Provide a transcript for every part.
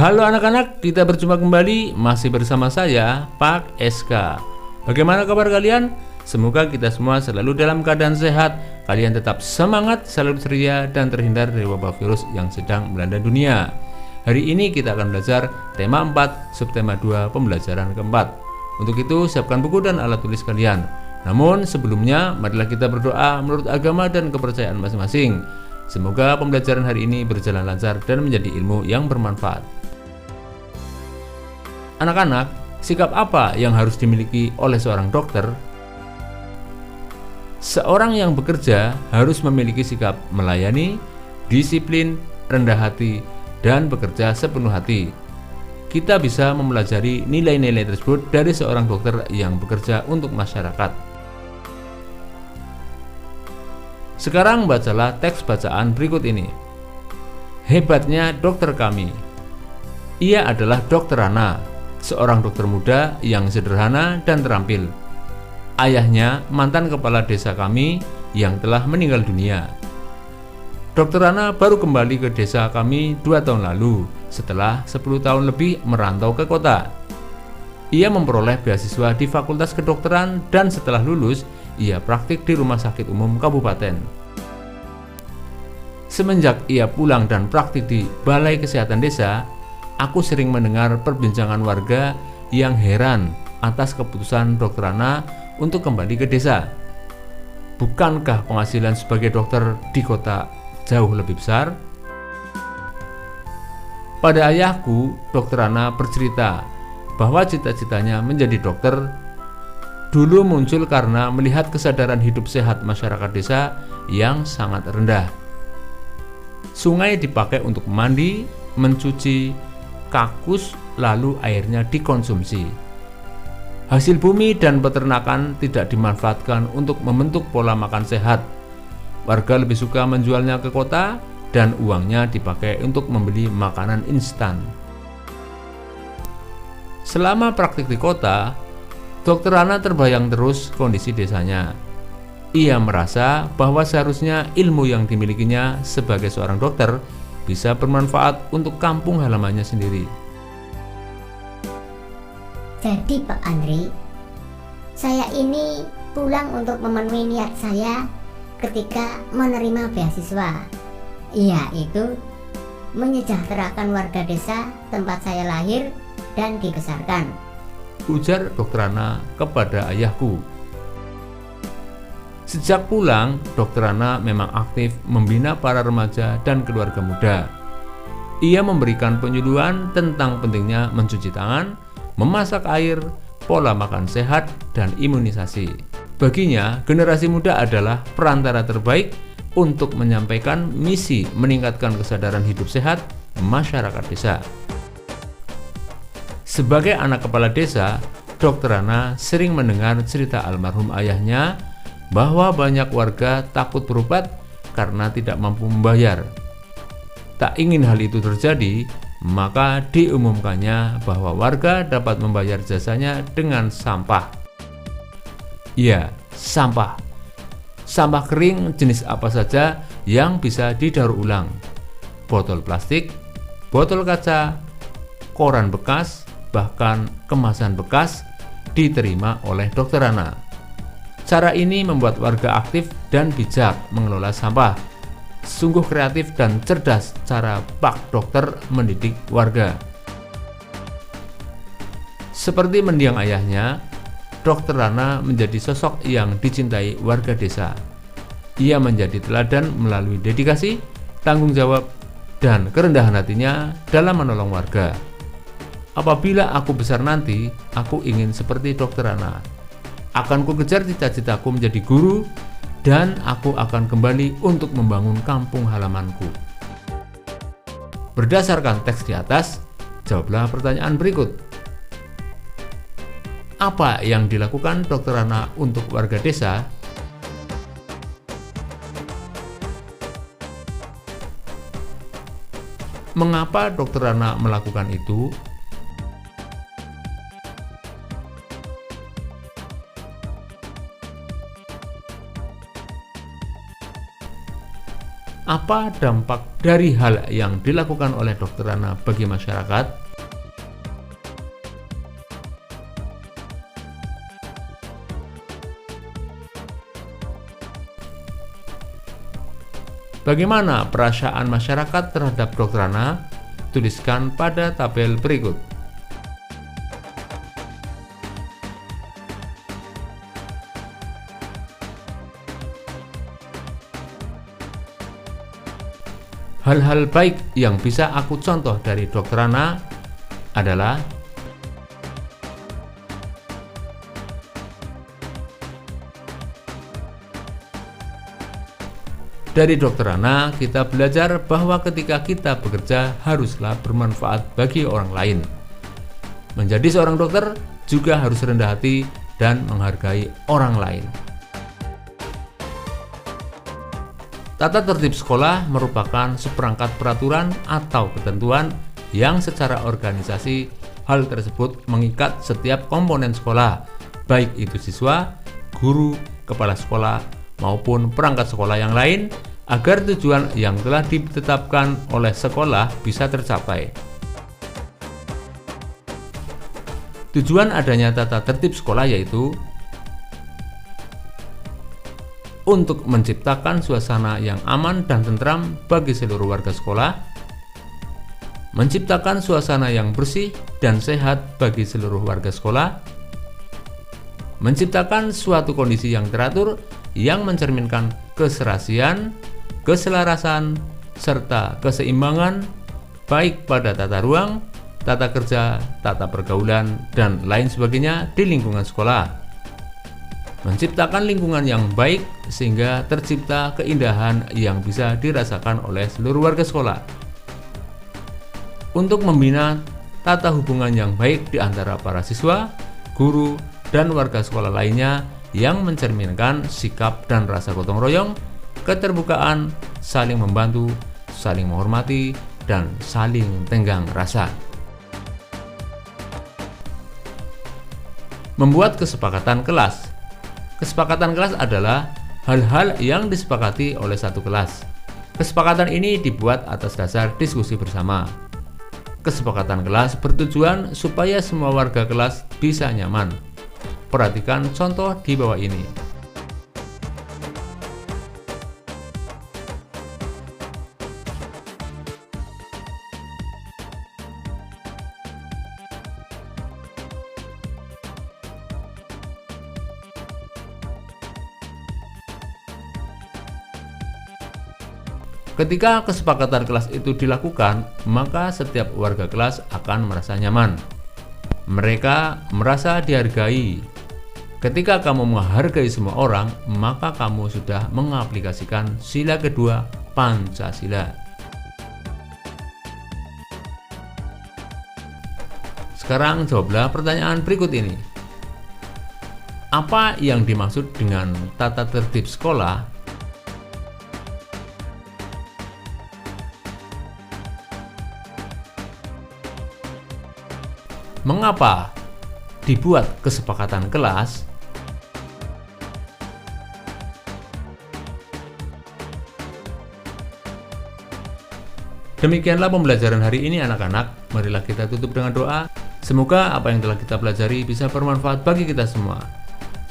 Halo anak-anak, kita berjumpa kembali masih bersama saya, Pak SK. Bagaimana kabar kalian? Semoga kita semua selalu dalam keadaan sehat, kalian tetap semangat, selalu ceria, dan terhindar dari wabah virus yang sedang melanda dunia. Hari ini kita akan belajar tema 4, subtema 2, pembelajaran keempat. Untuk itu, siapkan buku dan alat tulis kalian. Namun sebelumnya, marilah kita berdoa menurut agama dan kepercayaan masing-masing. Semoga pembelajaran hari ini berjalan lancar dan menjadi ilmu yang bermanfaat. Anak-anak, sikap apa yang harus dimiliki oleh seorang dokter? Seorang yang bekerja harus memiliki sikap melayani, disiplin, rendah hati, dan bekerja sepenuh hati. Kita bisa mempelajari nilai-nilai tersebut dari seorang dokter yang bekerja untuk masyarakat. Sekarang bacalah teks bacaan berikut ini. Hebatnya dokter kami. Ia adalah Dr. Rana, seorang dokter muda yang sederhana dan terampil. Ayahnya mantan kepala desa kami yang telah meninggal dunia. Dr. Rana baru kembali ke desa kami 2 tahun lalu setelah 10 tahun lebih merantau ke kota. Ia memperoleh beasiswa di Fakultas Kedokteran dan setelah lulus, ia praktik di Rumah Sakit Umum Kabupaten. Semenjak ia pulang dan praktik di Balai Kesehatan Desa, aku sering mendengar perbincangan warga yang heran atas keputusan Dr. Rana untuk kembali ke desa. Bukankah penghasilan sebagai dokter di kota jauh lebih besar? Pada ayahku, Dr. Rana bercerita bahwa cita-citanya menjadi dokter dulu muncul karena melihat kesadaran hidup sehat masyarakat desa yang sangat rendah. Sungai dipakai untuk mandi, mencuci, kakus, lalu airnya dikonsumsi. Hasil bumi dan peternakan tidak dimanfaatkan untuk membentuk pola makan sehat. Warga lebih suka menjualnya ke kota dan uangnya dipakai untuk membeli makanan instan. Selama praktik di kota, Dr. Rana terbayang terus kondisi desanya. Ia merasa bahwa seharusnya ilmu yang dimilikinya sebagai seorang dokter bisa bermanfaat untuk kampung halamannya sendiri. Jadi Pak Andri, saya ini pulang untuk memenuhi niat saya ketika menerima beasiswa, yaitu menyejahterakan warga desa tempat saya lahir dan dibesarkan, ujar Dr. Rana kepada ayahku. Sejak pulang, Dr. Rana memang aktif membina para remaja dan keluarga muda. Ia memberikan penyuluhan tentang pentingnya mencuci tangan, memasak air, pola makan sehat, dan imunisasi. Baginya, generasi muda adalah perantara terbaik untuk menyampaikan misi meningkatkan kesadaran hidup sehat masyarakat desa. Sebagai anak kepala desa, Dr. Rana sering mendengar cerita almarhum ayahnya bahwa banyak warga takut berobat karena tidak mampu membayar. Tak ingin hal itu terjadi, maka diumumkannya bahwa warga dapat membayar jasanya dengan sampah. Ya, sampah. Sampah kering jenis apa saja yang bisa didaur ulang. Botol plastik, botol kaca, koran bekas, bahkan kemasan bekas diterima oleh Dr. Rana. Cara ini membuat warga aktif dan bijak mengelola sampah. Sungguh kreatif dan cerdas cara Pak Dokter mendidik warga. Seperti mendiang ayahnya, Dr. Rana menjadi sosok yang dicintai warga desa. Ia menjadi teladan melalui dedikasi, tanggung jawab, dan kerendahan hatinya dalam menolong warga. Apabila aku besar nanti, aku ingin seperti Dr. Rana. Akan ku kejar cita-citaku menjadi guru, dan aku akan kembali untuk membangun kampung halamanku. Berdasarkan teks di atas, jawablah pertanyaan berikut. Apa yang dilakukan Dr. Rana untuk warga desa? Mengapa Dr. Rana melakukan itu? Apa dampak dari hal yang dilakukan oleh Dr. Rana bagi masyarakat? Bagaimana perasaan masyarakat terhadap Dr. Rana? Tuliskan pada tabel berikut. Hal-hal baik yang bisa aku contoh dari Dr. Rana adalah dari Dr. Rana kita belajar bahwa ketika kita bekerja haruslah bermanfaat bagi orang lain. Menjadi seorang dokter juga harus rendah hati dan menghargai orang lain. Tata tertib sekolah merupakan seperangkat peraturan atau ketentuan yang secara organisasi hal tersebut mengikat setiap komponen sekolah, baik itu siswa, guru, kepala sekolah, maupun perangkat sekolah yang lain, agar tujuan yang telah ditetapkan oleh sekolah bisa tercapai. Tujuan adanya tata tertib sekolah yaitu untuk menciptakan suasana yang aman dan tentram bagi seluruh warga sekolah, menciptakan suasana yang bersih dan sehat bagi seluruh warga sekolah, menciptakan suatu kondisi yang teratur yang mencerminkan keserasian, keselarasan, serta keseimbangan baik pada tata ruang, tata kerja, tata pergaulan, dan lain sebagainya di lingkungan sekolah. Menciptakan lingkungan yang baik sehingga tercipta keindahan yang bisa dirasakan oleh seluruh warga sekolah. Untuk membina tata hubungan yang baik di antara para siswa, guru, dan warga sekolah lainnya yang mencerminkan sikap dan rasa gotong royong, keterbukaan, saling membantu, saling menghormati, dan saling tenggang rasa. Membuat kesepakatan kelas. Kesepakatan kelas adalah hal-hal yang disepakati oleh satu kelas. Kesepakatan ini dibuat atas dasar diskusi bersama. Kesepakatan kelas bertujuan supaya semua warga kelas bisa nyaman. Perhatikan contoh di bawah ini. Ketika kesepakatan kelas itu dilakukan, maka setiap warga kelas akan merasa nyaman. Mereka merasa dihargai. Ketika kamu menghargai semua orang, maka kamu sudah mengaplikasikan sila kedua Pancasila. Sekarang jawablah pertanyaan berikut ini. Apa yang dimaksud dengan tata tertib sekolah? Mengapa dibuat kesepakatan kelas? Demikianlah pembelajaran hari ini anak-anak. Marilah kita tutup dengan doa. Semoga apa yang telah kita pelajari bisa bermanfaat bagi kita semua.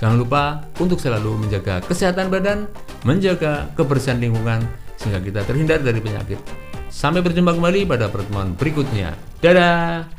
Jangan lupa untuk selalu menjaga kesehatan badan, menjaga kebersihan lingkungan, sehingga kita terhindar dari penyakit. Sampai berjumpa kembali pada pertemuan berikutnya. Dadah!